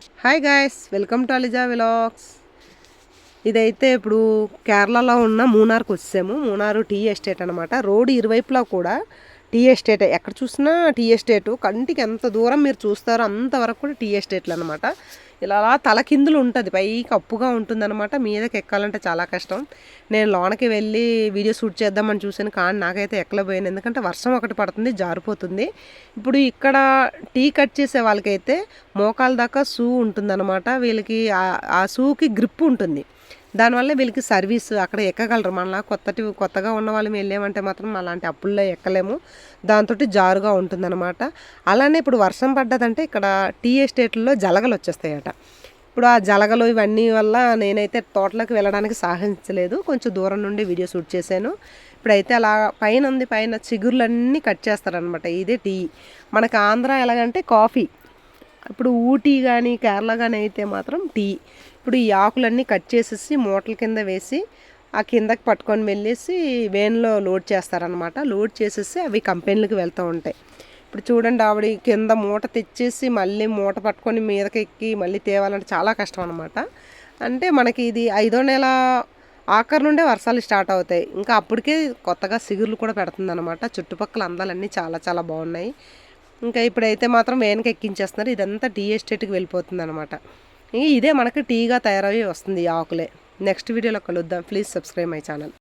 Hi guys, welcome to Aliza vlogs. ఇదైతే ఇప్పుడు కేరళలో ఉన్న మూనార్కి వచ్చాము. మూనారు టీ ఎస్టేట్ అనమాట. రోడ్డు ఇరువైపులా కూడా టీ ఎస్టేట్, ఎక్కడ చూసినా టీ ఎస్టేటు. కంటికి ఎంత దూరం మీరు చూస్తారో అంతవరకు కూడా టీ ఎస్టేట్లు అనమాట. ఇలా తలకిందులు ఉంటుంది, పైకి అప్పుగా ఉంటుంది అనమాట. మీదకి ఎక్కాలంటే చాలా కష్టం. నేను లోనకి వెళ్ళి వీడియో షూట్ చేద్దామని చూసాను, కానీ నాకైతే ఎక్కలేకపోయాను. ఎందుకంటే వర్షం ఒకటి పడుతుంది, జారిపోతుంది. ఇప్పుడు ఇక్కడ టీ కట్ చేసే వాళ్ళకైతే మోకాల దాకా షూ ఉంటుందన్నమాట. వీళ్ళకి ఆ షూకి గ్రిప్ ఉంటుంది. దానివల్ల వీళ్ళకి సర్వీస్ అక్కడ ఎక్కగలరు. మనలా కొత్తగా ఉన్న వాళ్ళు వెళ్ళామంటే మాత్రం అలాంటి అప్పుల్లో ఎక్కలేము. దాంతో జారుగా ఉంటుందన్నమాట. అలానే ఇప్పుడు వర్షం పడ్డదంటే ఇక్కడ టీ ఎస్టేట్లో జలగలు వచ్చేస్తాయట. ఇప్పుడు ఆ జలగలు ఇవన్నీ వల్ల నేనైతే తోటలోకి వెళ్ళడానికి సాహసించలేదు. కొంచెం దూరం నుండి వీడియో షూట్ చేశాను. ఇప్పుడైతే అలా పైన ఉంది, పైన చిగుర్లన్నీ కట్ చేస్తారనమాట. ఇదే టీ. మనకు ఆంధ్ర ఎలాగంటే కాఫీ. ఇప్పుడు ఊటీ కానీ కేరళ కానీ అయితే మాత్రం టీ. ఇప్పుడు ఈ ఆకులన్నీ కట్ చేసేసి మూటల కింద వేసి ఆ కిందకి పట్టుకొని వెళ్ళేసి వేన్లో లోడ్ చేస్తారనమాట. లోడ్ చేసేసి అవి కంపెనీలకు వెళ్తూ ఉంటాయి. ఇప్పుడు చూడండి, ఆవిడ కింద మూట తెచ్చేసి మళ్ళీ మూట పట్టుకొని మీదకి ఎక్కి మళ్ళీ తేవాలంటే చాలా కష్టం అనమాట. అంటే మనకి ఇది 5వ నెల ఆఖరి నుండే వర్షాలు స్టార్ట్ అవుతాయి. ఇంకా అప్పటికే కొత్తగా సిగుర్లు కూడా పెడుతుందన్నమాట. చుట్టుపక్కల అందాలన్నీ చాలా చాలా బాగున్నాయి. ఇంకా ఇప్పుడైతే మాత్రం వేన్కి ఎక్కించేస్తున్నారు. ఇదంతా టీ ఎస్టేట్కి వెళ్ళిపోతుంది అనమాట. ఇదే మనకి టీగా తయారయ్యి వస్తుంది ఈ ఆకులే. నెక్స్ట్ వీడియోలో కలుద్దాం. Please subscribe my channel.